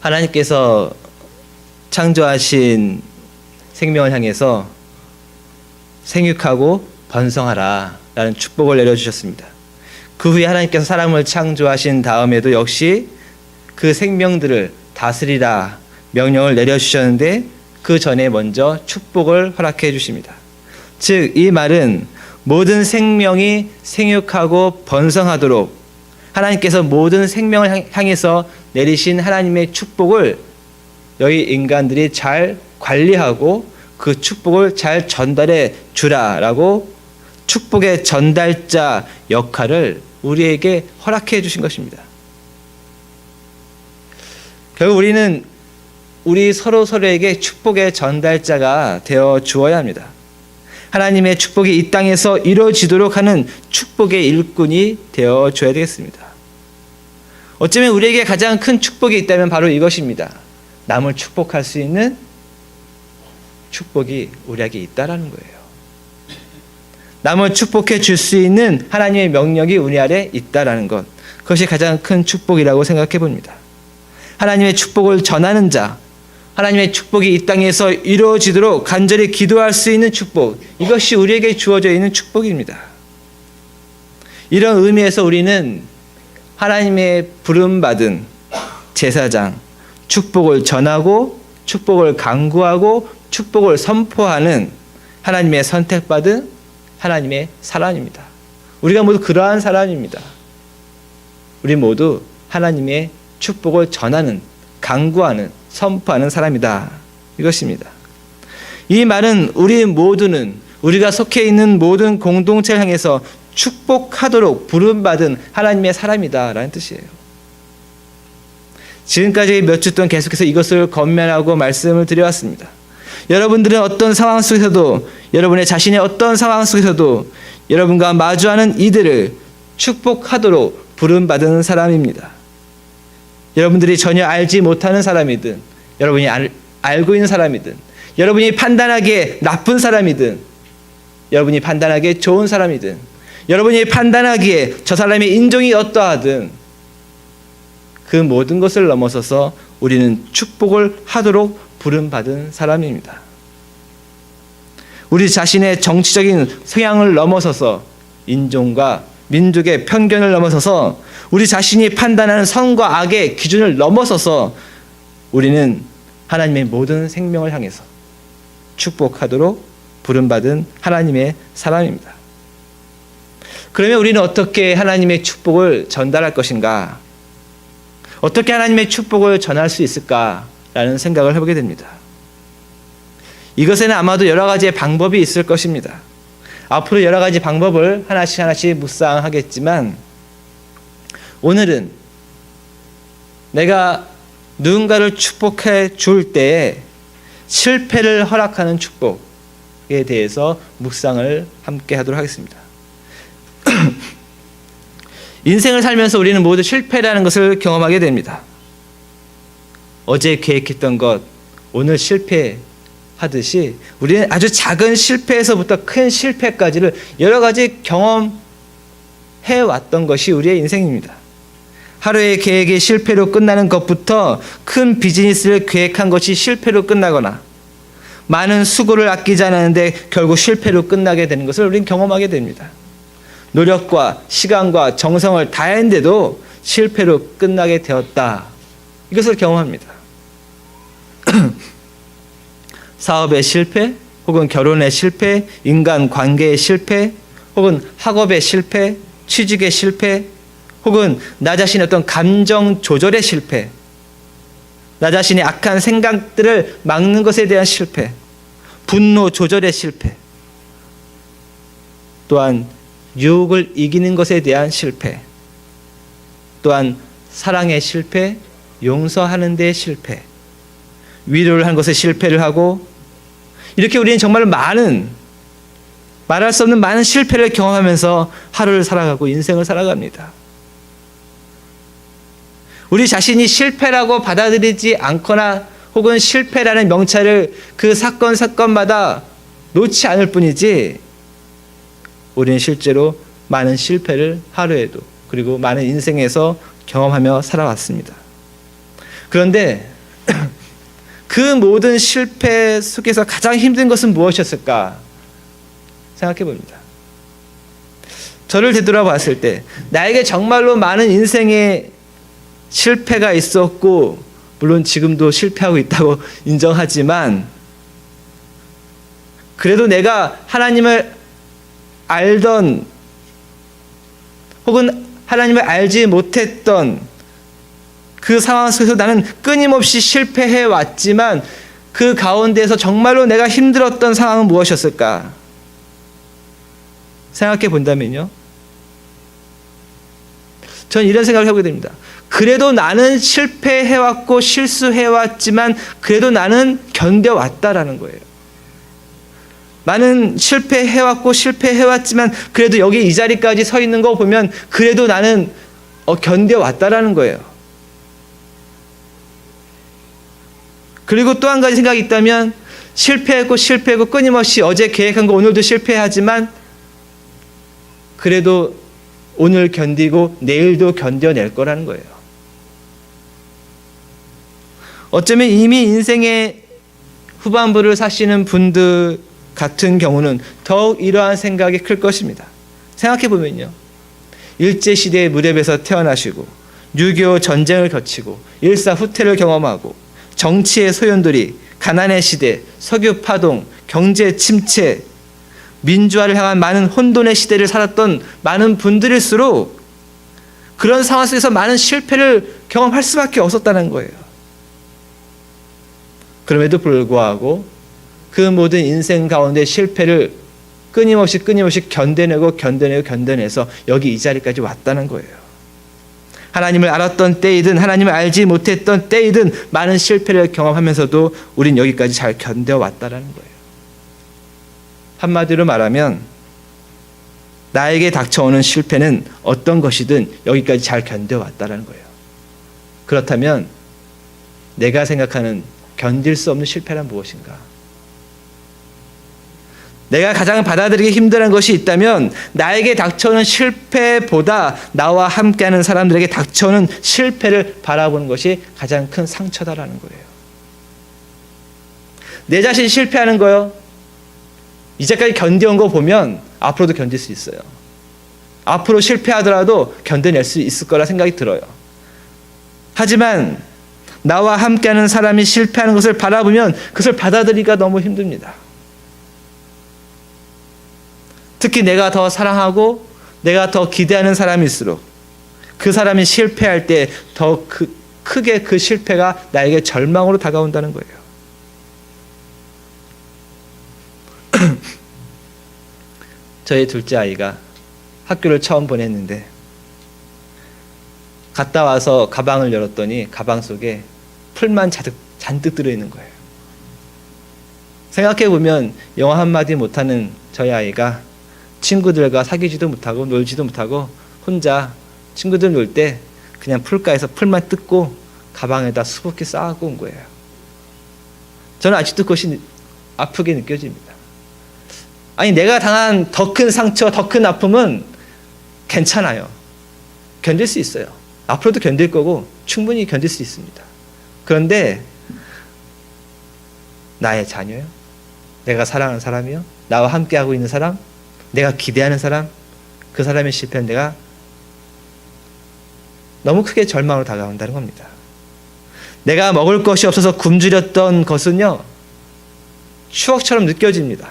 하나님께서 창조하신 생명을 향해서 생육하고 번성하라 라는 축복을 내려주셨습니다. 그 후에 하나님께서 사람을 창조하신 다음에도 역시 그 생명들을 다스리라 명령을 내려주셨는데 그 전에 먼저 축복을 허락해 주십니다. 즉 이 말은 모든 생명이 생육하고 번성하도록 하나님께서 모든 생명을 향해서 내리신 하나님의 축복을 너희 인간들이 잘 관리하고 그 축복을 잘 전달해 주라라고 축복의 전달자 역할을 우리에게 허락해 주신 것입니다. 결국 우리는 우리 서로에게 축복의 전달자가 되어 주어야 합니다. 하나님의 축복이 이 땅에서 이루어지도록 하는 축복의 일꾼이 되어 줘야 되겠습니다. 어쩌면 우리에게 가장 큰 축복이 있다면 바로 이것입니다. 남을 축복할 수 있는 축복이 우리에게 있다라는 거예요. 남을 축복해 줄 수 있는 하나님의 명령이 우리 아래 있다라는 것, 그것이 가장 큰 축복이라고 생각해 봅니다. 하나님의 축복을 전하는 자, 하나님의 축복이 이 땅에서 이루어지도록 간절히 기도할 수 있는 축복, 이것이 우리에게 주어져 있는 축복입니다. 이런 의미에서 우리는 하나님의 부름받은 제사장, 축복을 전하고 축복을 강구하고 축복을 선포하는 하나님의 선택받은 하나님의 사람입니다. 우리가 모두 그러한 사람입니다. 우리 모두 하나님의 축복을 전하는, 강구하는, 선포하는 사람이다. 이것입니다. 이 말은 우리 모두는 우리가 속해 있는 모든 공동체를 향해서 축복하도록 부름받은 하나님의 사람이다 라는 뜻이에요. 지금까지 몇 주 동안 계속해서 이것을 권면하고 말씀을 드려왔습니다. 여러분들은 어떤 상황 속에서도, 여러분의 자신의 어떤 상황 속에서도 여러분과 마주하는 이들을 축복하도록 부름받은 사람입니다. 여러분들이 전혀 알지 못하는 사람이든, 여러분이 알고 있는 사람이든, 여러분이 판단하기에 나쁜 사람이든, 여러분이 판단하기에 좋은 사람이든, 여러분이 판단하기에 저 사람의 인종이 어떠하든 그 모든 것을 넘어서서 우리는 축복을 하도록 부름받은 사람입니다. 우리 자신의 정치적인 성향을 넘어서서 인종과 민족의 편견을 넘어서서 우리 자신이 판단하는 선과 악의 기준을 넘어서서 우리는 하나님의 모든 생명을 향해서 축복하도록 부름받은 하나님의 사람입니다. 그러면 우리는 어떻게 하나님의 축복을 전달할 것인가? 어떻게 하나님의 축복을 전할 수 있을까라는 생각을 해보게 됩니다. 이것에는 아마도 여러 가지의 방법이 있을 것입니다. 앞으로 여러 가지 방법을 하나씩 묵상하겠지만 오늘은 내가 누군가를 축복해 줄 때에 실패를 허락하는 축복에 대해서 묵상을 함께 하도록 하겠습니다. 인생을 살면서 우리는 모두 실패라는 것을 경험하게 됩니다. 어제 계획했던 것, 오늘 실패하듯이 우리는 아주 작은 실패에서부터 큰 실패까지를 여러 가지 경험해 왔던 것이 우리의 인생입니다. 하루의 계획이 실패로 끝나는 것부터 큰 비즈니스를 계획한 것이 실패로 끝나거나 많은 수고를 아끼지 않았는데 결국 실패로 끝나게 되는 것을 우리는 경험하게 됩니다. 노력과 시간과 정성을 다했는데도 실패로 끝나게 되었다. 이것을 경험합니다. 사업의 실패, 혹은 결혼의 실패, 인간관계의 실패, 혹은 학업의 실패, 취직의 실패, 혹은 나 자신의 어떤 감정 조절의 실패, 나 자신의 악한 생각들을 막는 것에 대한 실패, 분노 조절의 실패, 또한 유혹을 이기는 것에 대한 실패, 또한 사랑의 실패, 용서하는 데의 실패, 위로를 한 것에 실패를 하고, 이렇게 우리는 정말 많은, 말할 수 없는 많은 실패를 경험하면서 하루를 살아가고 인생을 살아갑니다. 우리 자신이 실패라고 받아들이지 않거나 혹은 실패라는 명찰을 그 사건마다 놓지 않을 뿐이지 우리는 실제로 많은 실패를 하루에도 그리고 많은 인생에서 경험하며 살아왔습니다. 그런데 그 모든 실패 속에서 가장 힘든 것은 무엇이었을까 생각해 봅니다. 저를 되돌아봤을 때 나에게 정말로 많은 인생의 실패가 있었고, 물론 지금도 실패하고 있다고 인정하지만, 그래도 내가 하나님을 알던 혹은 하나님을 알지 못했던 그 상황 속에서 나는 끊임없이 실패해 왔지만, 그 가운데에서 정말로 내가 힘들었던 상황은 무엇이었을까 생각해 본다면요, 저는 이런 생각을 해보게 됩니다. 그래도 나는 실패해왔고 실수해왔지만 그래도 나는 견뎌왔다라는 거예요. 나는 실패해왔고 실패해왔지만 그래도 여기 이 자리까지 서 있는 거 보면 그래도 나는 견뎌왔다라는 거예요. 그리고 또 한 가지 생각이 있다면, 실패했고 끊임없이 어제 계획한 거 오늘도 실패하지만 그래도 오늘 견디고 내일도 견뎌낼 거라는 거예요. 어쩌면 이미 인생의 후반부를 사시는 분들 같은 경우는 더욱 이러한 생각이 클 것입니다. 생각해 보면요, 일제시대의 무렵에서 태어나시고 6.25 전쟁을 거치고 일사후퇴를 경험하고 정치의 소용돌이, 가난의 시대, 석유 파동, 경제 침체, 민주화를 향한 많은 혼돈의 시대를 살았던 많은 분들일수록 그런 상황 속에서 많은 실패를 경험할 수밖에 없었다는 거예요. 그럼에도 불구하고 그 모든 인생 가운데 실패를 끊임없이 견뎌내서 여기 이 자리까지 왔다는 거예요. 하나님을 알았던 때이든 하나님을 알지 못했던 때이든 많은 실패를 경험하면서도 우린 여기까지 잘 견뎌왔다는 거예요. 한마디로 말하면 나에게 닥쳐오는 실패는 어떤 것이든 여기까지 잘 견뎌왔다는 거예요. 그렇다면 내가 생각하는 견딜 수 없는 실패란 무엇인가? 내가 가장 받아들이기 힘든 것이 있다면 나에게 닥쳐오는 실패보다 나와 함께하는 사람들에게 닥쳐오는 실패를 바라보는 것이 가장 큰 상처다라는 거예요. 내 자신이 실패하는 거요, 이제까지 견뎌온 거 보면 앞으로도 견딜 수 있어요. 앞으로 실패하더라도 견뎌낼 수 있을 거라 생각이 들어요. 하지만 나와 함께하는 사람이 실패하는 것을 바라보면 그것을 받아들이기가 너무 힘듭니다. 특히 내가 더 사랑하고 내가 더 기대하는 사람일수록 그 사람이 실패할 때 더 크게 그 실패가 나에게 절망으로 다가온다는 거예요. 저희 둘째 아이가 학교를 처음 보냈는데 갔다 와서 가방을 열었더니 가방 속에 풀만 잔뜩 들어있는 거예요. 생각해보면 영어 한마디 못하는 저희 아이가 친구들과 사귀지도 못하고 놀지도 못하고 혼자 친구들 놀 때 그냥 풀가에서 풀만 뜯고 가방에다 수북히 쌓고 온 거예요. 저는 아직도 그것이 아프게 느껴집니다. 아니, 내가 당한 더 큰 상처, 더 큰 아픔은 괜찮아요. 견딜 수 있어요. 앞으로도 견딜 거고 충분히 견딜 수 있습니다. 그런데 나의 자녀요, 내가 사랑하는 사람이요, 나와 함께하고 있는 사람, 내가 기대하는 사람, 그 사람의 실패는 내가 너무 크게 절망으로 다가온다는 겁니다. 내가 먹을 것이 없어서 굶주렸던 것은요, 추억처럼 느껴집니다.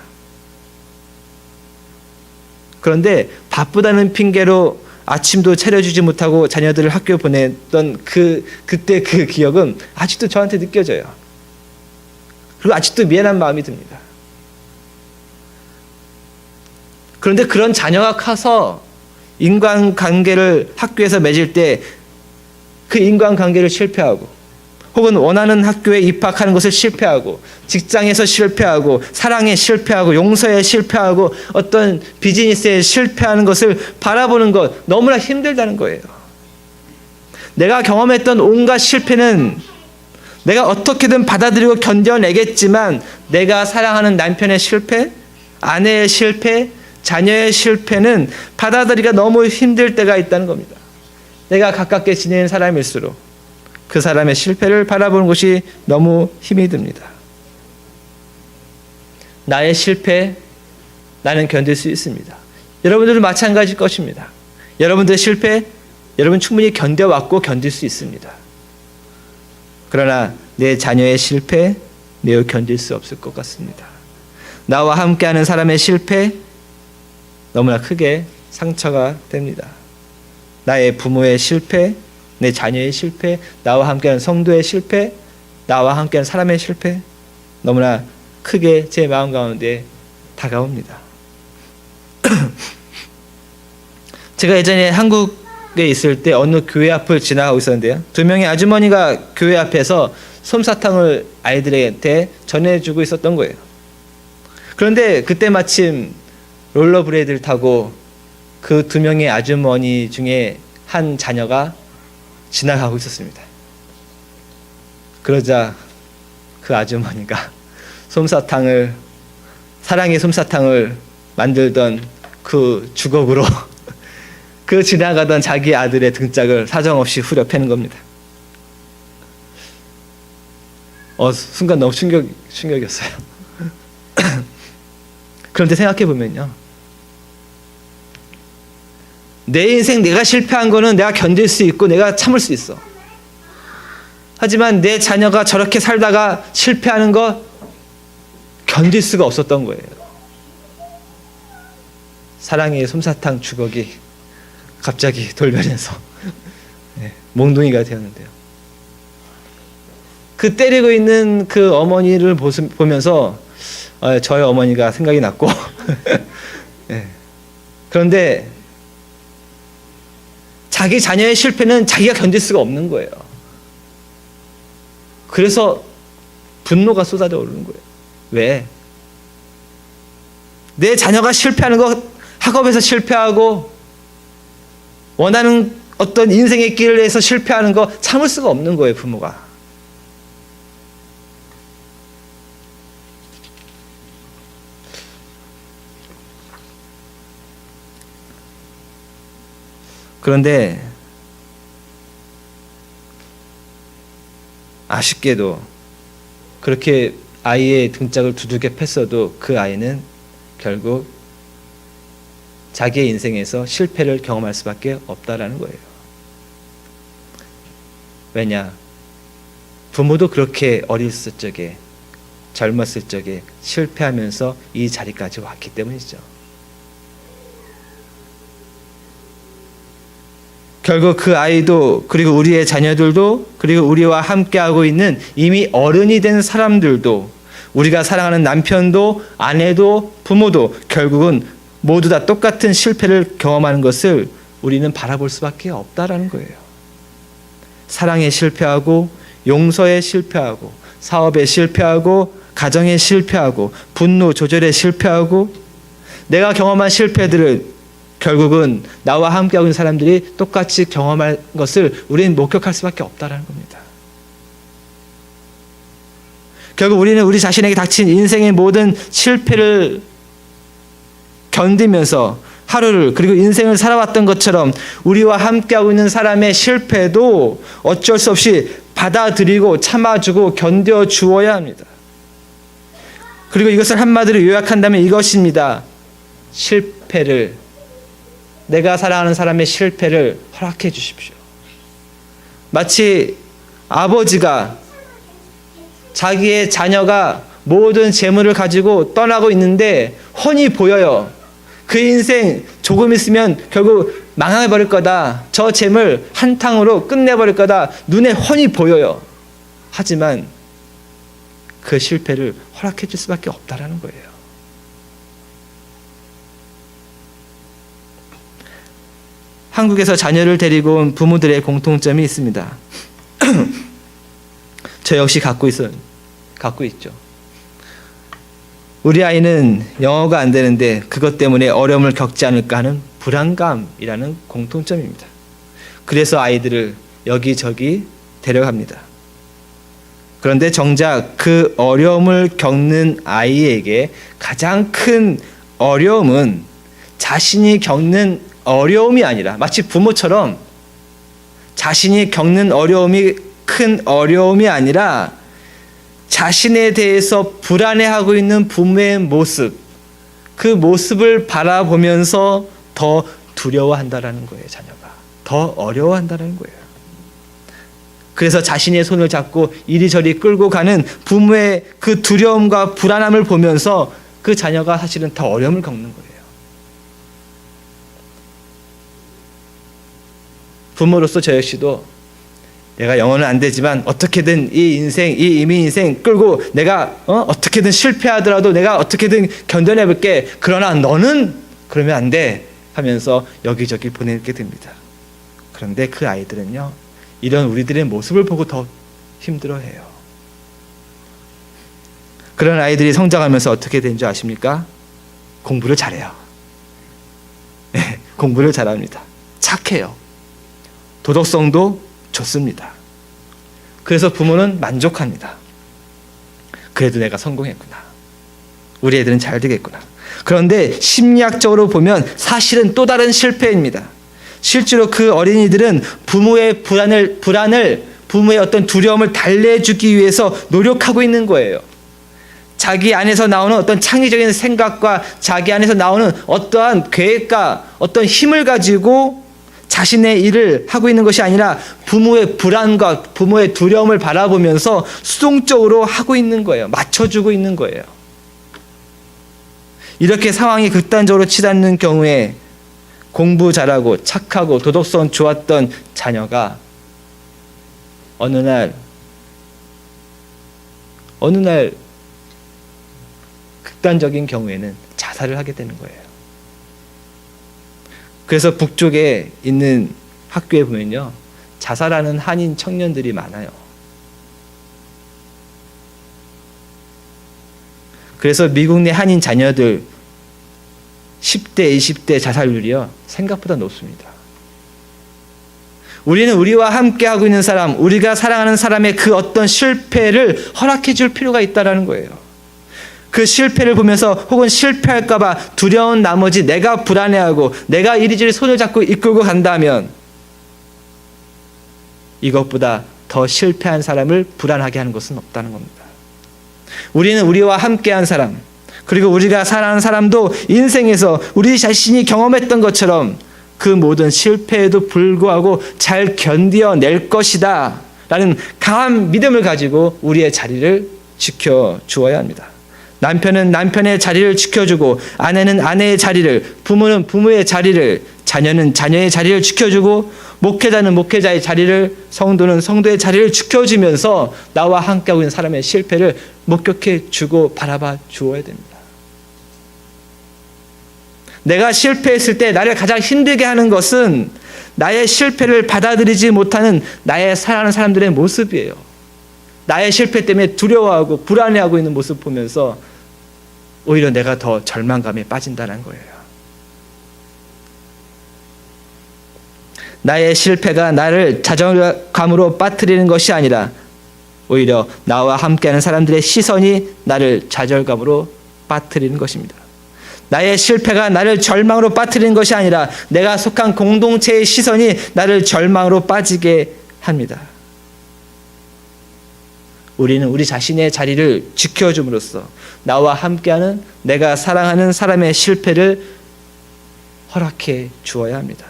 그런데 바쁘다는 핑계로 아침도 차려주지 못하고 자녀들을 학교 보냈던 그때 그 기억은 아직도 저한테 느껴져요. 그리고 아직도 미안한 마음이 듭니다. 그런데 그런 자녀가 커서 인간관계를 학교에서 맺을 때 그 인간관계를 실패하고, 혹은 원하는 학교에 입학하는 것을 실패하고, 직장에서 실패하고, 사랑에 실패하고, 용서에 실패하고, 어떤 비즈니스에 실패하는 것을 바라보는 것 너무나 힘들다는 거예요. 내가 경험했던 온갖 실패는 내가 어떻게든 받아들이고 견뎌내겠지만 내가 사랑하는 남편의 실패, 아내의 실패, 자녀의 실패는 받아들이기가 너무 힘들 때가 있다는 겁니다. 내가 가깝게 지내는 사람일수록, 그 사람의 실패를 바라보는 것이 너무 힘이 듭니다. 나의 실패, 나는 견딜 수 있습니다. 여러분들은 마찬가지일 것입니다. 여러분들의 실패, 여러분 충분히 견뎌왔고 견딜 수 있습니다. 그러나 내 자녀의 실패, 매우 견딜 수 없을 것 같습니다. 나와 함께하는 사람의 실패, 너무나 크게 상처가 됩니다. 나의 부모의 실패, 내 자녀의 실패, 나와 함께하는 성도의 실패, 나와 함께하는 사람의 실패, 너무나 크게 제 마음 가운데 다가옵니다. 제가 예전에 한국에 있을 때 어느 교회 앞을 지나가고 있었는데요. 두 명의 아주머니가 교회 앞에서 솜사탕을 아이들한테 전해주고 있었던 거예요. 그런데 그때 마침 롤러브레이드를 타고 그 두 명의 아주머니 중에 한 자녀가 지나가고 있었습니다. 그러자 그 아주머니가 사랑의 솜사탕을 만들던 그 주걱으로 그 지나가던 자기 아들의 등짝을 사정없이 후려 패는 겁니다. 순간 너무 충격이었어요. 그런데 생각해 보면요, 내 인생 내가 실패한 거는 내가 견딜 수 있고 내가 참을 수 있어. 하지만 내 자녀가 저렇게 살다가 실패하는 거 견딜 수가 없었던 거예요. 사랑의 솜사탕 주걱이 갑자기 돌면서 몽둥이가 되었는데요. 그 때리고 있는 그 어머니를 보면서 저의 어머니가 생각이 났고 그런데 자기 자녀의 실패는 자기가 견딜 수가 없는 거예요. 그래서 분노가 쏟아져 오르는 거예요. 왜? 내 자녀가 실패하는 거, 학업에서 실패하고 원하는 어떤 인생의 길을 해서 실패하는 거 참을 수가 없는 거예요, 부모가. 그런데 아쉽게도 그렇게 아이의 등짝을 두들겨 팼어도 그 아이는 결국 자기의 인생에서 실패를 경험할 수밖에 없다라는 거예요. 왜냐? 부모도 그렇게 어렸을 적에, 젊었을 적에 실패하면서 이 자리까지 왔기 때문이죠. 결국 그 아이도, 그리고 우리의 자녀들도, 그리고 우리와 함께하고 있는 이미 어른이 된 사람들도, 우리가 사랑하는 남편도, 아내도, 부모도 결국은 모두 다 똑같은 실패를 경험하는 것을 우리는 바라볼 수밖에 없다라는 거예요. 사랑에 실패하고, 용서에 실패하고, 사업에 실패하고, 가정에 실패하고, 분노 조절에 실패하고, 내가 경험한 실패들을 결국은 나와 함께하고 있는 사람들이 똑같이 경험할 것을 우리는 목격할 수밖에 없다는 겁니다. 결국 우리는 우리 자신에게 닥친 인생의 모든 실패를 견디면서 하루를, 그리고 인생을 살아왔던 것처럼 우리와 함께하고 있는 사람의 실패도 어쩔 수 없이 받아들이고 참아주고 견뎌주어야 합니다. 그리고 이것을 한마디로 요약한다면 이것입니다. 내가 사랑하는 사람의 실패를 허락해 주십시오. 마치 아버지가 자기의 자녀가 모든 재물을 가지고 떠나고 있는데 훤히 보여요. 그 인생 조금 있으면 결국 망해버릴 거다. 저 재물 한탕으로 끝내버릴 거다. 눈에 훤히 보여요. 하지만 그 실패를 허락해 줄 수밖에 없다라는 거예요. 한국에서 자녀를 데리고 온 부모들의 공통점이 있습니다. 저 역시 갖고 있죠. 우리 아이는 영어가 안 되는데 그것 때문에 어려움을 겪지 않을까 하는 불안감이라는 공통점입니다. 그래서 아이들을 여기저기 데려갑니다. 그런데 정작 그 어려움을 겪는 아이에게 가장 큰 어려움은 자신이 겪는 어려움이 아니라, 마치 부모처럼 자신이 겪는 어려움이 큰 어려움이 아니라 자신에 대해서 불안해하고 있는 부모의 모습, 그 모습을 바라보면서 더 두려워한다라는 거예요. 자녀가 더 어려워한다는 거예요. 그래서 자신의 손을 잡고 이리저리 끌고 가는 부모의 그 두려움과 불안함을 보면서 그 자녀가 사실은 더 어려움을 겪는 거예요. 부모로서 저 역시도 내가 영어는 안 되지만 어떻게든 이 이민 인생 끌고 내가 어떻게든 실패하더라도 내가 어떻게든 견뎌내볼게. 그러나 너는 그러면 안 돼 하면서 여기저기 보내게 됩니다. 그런데 그 아이들은요, 이런 우리들의 모습을 보고 더 힘들어해요. 그런 아이들이 성장하면서 어떻게 되는 줄 아십니까? 공부를 잘해요. 네, 공부를 잘합니다. 착해요. 도덕성도 좋습니다. 그래서 부모는 만족합니다. 그래도 내가 성공했구나. 우리 애들은 잘 되겠구나. 그런데 심리학적으로 보면 사실은 또 다른 실패입니다. 실제로 그 어린이들은 부모의 부모의 어떤 두려움을 달래주기 위해서 노력하고 있는 거예요. 자기 안에서 나오는 어떤 창의적인 생각과 자기 안에서 나오는 어떠한 계획과 어떤 힘을 가지고 자신의 일을 하고 있는 것이 아니라 부모의 불안과 부모의 두려움을 바라보면서 수동적으로 하고 있는 거예요. 맞춰주고 있는 거예요. 이렇게 상황이 극단적으로 치닫는 경우에 공부 잘하고 착하고 도덕성 좋았던 자녀가 어느 날 극단적인 경우에는 자살을 하게 되는 거예요. 그래서 북쪽에 있는 학교에 보면요, 자살하는 한인 청년들이 많아요. 그래서 미국 내 한인 자녀들 10대, 20대 자살률이요, 생각보다 높습니다. 우리는 우리와 함께 하고 있는 사람, 우리가 사랑하는 사람의 그 어떤 실패를 허락해 줄 필요가 있다는 거예요. 그 실패를 보면서 혹은 실패할까 봐 두려운 나머지 내가 불안해하고 내가 이리저리 손을 잡고 이끌고 간다면 이것보다 더 실패한 사람을 불안하게 하는 것은 없다는 겁니다. 우리는 우리와 함께한 사람, 그리고 우리가 사랑하는 사람도 인생에서 우리 자신이 경험했던 것처럼 그 모든 실패에도 불구하고 잘 견뎌낼 것이다 라는 강한 믿음을 가지고 우리의 자리를 지켜주어야 합니다. 남편은 남편의 자리를 지켜주고, 아내는 아내의 자리를, 부모는 부모의 자리를, 자녀는 자녀의 자리를 지켜주고, 목회자는 목회자의 자리를, 성도는 성도의 자리를 지켜주면서 나와 함께하고 있는 사람의 실패를 목격해 주고 바라봐 주어야 됩니다. 내가 실패했을 때 나를 가장 힘들게 하는 것은 나의 실패를 받아들이지 못하는 나의 사랑하는 사람들의 모습이에요. 나의 실패 때문에 두려워하고 불안해하고 있는 모습 보면서 오히려 내가 더 절망감에 빠진다는 거예요. 나의 실패가 나를 좌절감으로 빠뜨리는 것이 아니라 오히려 나와 함께하는 사람들의 시선이 나를 좌절감으로 빠뜨리는 것입니다. 나의 실패가 나를 절망으로 빠뜨리는 것이 아니라 내가 속한 공동체의 시선이 나를 절망으로 빠지게 합니다. 우리는 우리 자신의 자리를 지켜줌으로써 나와 함께하는 내가 사랑하는 사람의 실패를 허락해 주어야 합니다.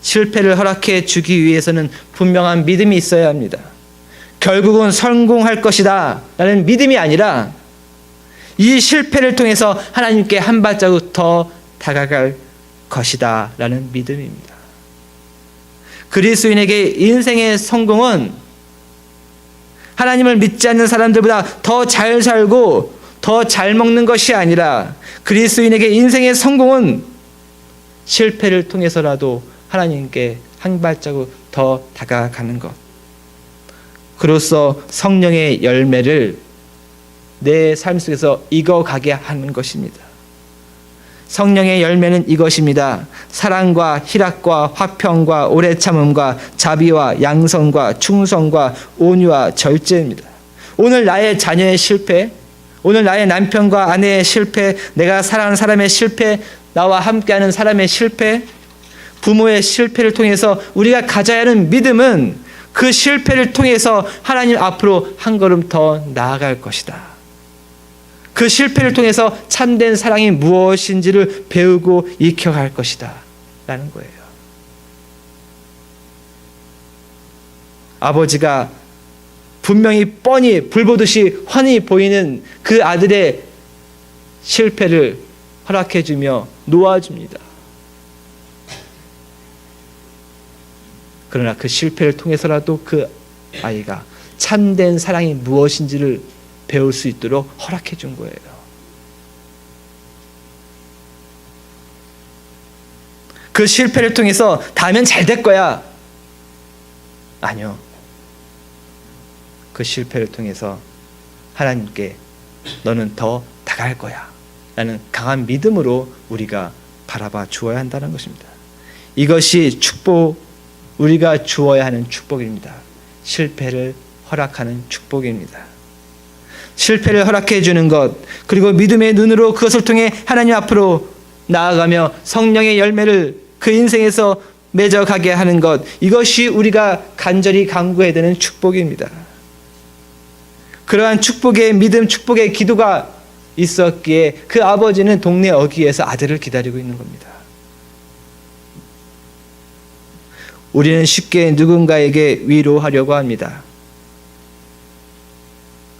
실패를 허락해 주기 위해서는 분명한 믿음이 있어야 합니다. 결국은 성공할 것이다 라는 믿음이 아니라 이 실패를 통해서 하나님께 한 발자국 더 다가갈 것이다 라는 믿음입니다. 그리스도인에게 인생의 성공은 하나님을 믿지 않는 사람들보다 더 잘 살고 더 잘 먹는 것이 아니라 그리스도인에게 인생의 성공은 실패를 통해서라도 하나님께 한 발자국 더 다가가는 것. 그로써 성령의 열매를 내 삶 속에서 익어가게 하는 것입니다. 성령의 열매는 이것입니다. 사랑과 희락과 화평과 오래 참음과 자비와 양선과 충성과 온유와 절제입니다. 오늘 나의 자녀의 실패, 오늘 나의 남편과 아내의 실패, 내가 사랑하는 사람의 실패, 나와 함께하는 사람의 실패, 부모의 실패를 통해서 우리가 가져야 하는 믿음은 그 실패를 통해서 하나님 앞으로 한 걸음 더 나아갈 것이다. 그 실패를 통해서 참된 사랑이 무엇인지를 배우고 익혀갈 것이다 라는 거예요. 아버지가 분명히 뻔히 불보듯이 훤히 보이는 그 아들의 실패를 허락해주며 놓아줍니다. 그러나 그 실패를 통해서라도 그 아이가 참된 사랑이 무엇인지를 배울 수 있도록 허락해 준 거예요. 그 실패를 통해서 다음엔 잘 될 거야. 아니요. 그 실패를 통해서 하나님께 너는 더 다가갈 거야 라는 강한 믿음으로 우리가 바라봐 주어야 한다는 것입니다. 이것이 우리가 주어야 하는 축복입니다. 실패를 허락하는 축복입니다. 실패를 허락해 주는 것, 그리고 믿음의 눈으로 그것을 통해 하나님 앞으로 나아가며 성령의 열매를 그 인생에서 맺어가게 하는 것, 이것이 우리가 간절히 간구해야 되는 축복입니다. 그러한 축복의 믿음, 축복의 기도가 있었기에 그 아버지는 동네 어귀에서 아들을 기다리고 있는 겁니다. 우리는 쉽게 누군가에게 위로하려고 합니다.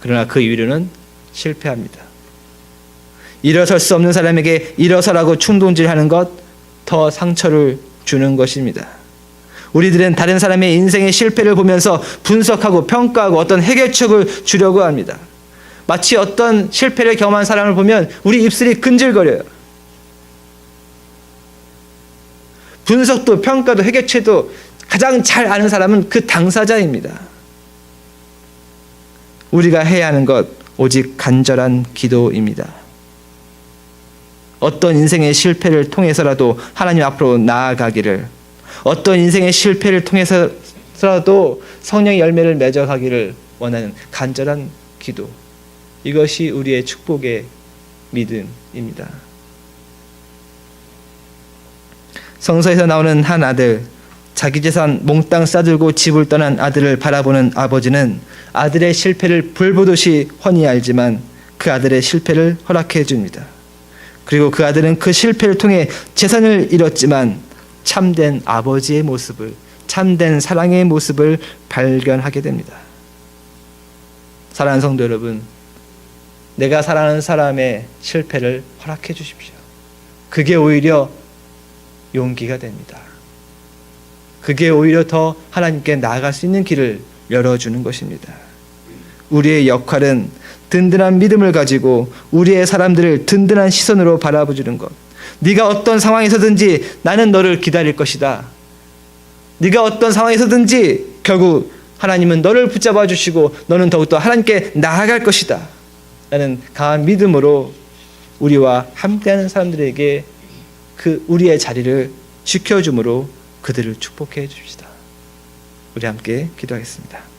그러나 그 위로는 실패합니다. 일어설 수 없는 사람에게 일어서라고 충동질하는 것, 더 상처를 주는 것입니다. 우리들은 다른 사람의 인생의 실패를 보면서 분석하고 평가하고 어떤 해결책을 주려고 합니다. 마치 어떤 실패를 경험한 사람을 보면 우리 입술이 근질거려요. 분석도 평가도 해결책도 가장 잘 아는 사람은 그 당사자입니다. 우리가 해야 하는 것 오직 간절한 기도입니다. 어떤 인생의 실패를 통해서라도 하나님 앞으로 나아가기를, 어떤 인생의 실패를 통해서라도 성령의 열매를 맺어가기를 원하는 간절한 기도, 이것이 우리의 축복의 믿음입니다. 성서에서 나오는 한 아들, 자기 재산 몽땅 싸들고 집을 떠난 아들을 바라보는 아버지는 아들의 실패를 불보듯이 훤히 알지만 그 아들의 실패를 허락해 줍니다. 그리고 그 아들은 그 실패를 통해 재산을 잃었지만 참된 아버지의 모습을, 참된 사랑의 모습을 발견하게 됩니다. 사랑하는 성도 여러분, 내가 사랑하는 사람의 실패를 허락해 주십시오. 그게 오히려 용기가 됩니다. 그게 오히려 더 하나님께 나아갈 수 있는 길을 열어주는 것입니다. 우리의 역할은 든든한 믿음을 가지고 우리의 사람들을 든든한 시선으로 바라보주는 것. 네가 어떤 상황에서든지 나는 너를 기다릴 것이다. 네가 어떤 상황에서든지 결국 하나님은 너를 붙잡아 주시고 너는 더욱더 하나님께 나아갈 것이다 라는 강한 믿음으로 우리와 함께하는 사람들에게 그 우리의 자리를 지켜줌으로 그들을 축복해 줍시다. 우리 함께 기도하겠습니다.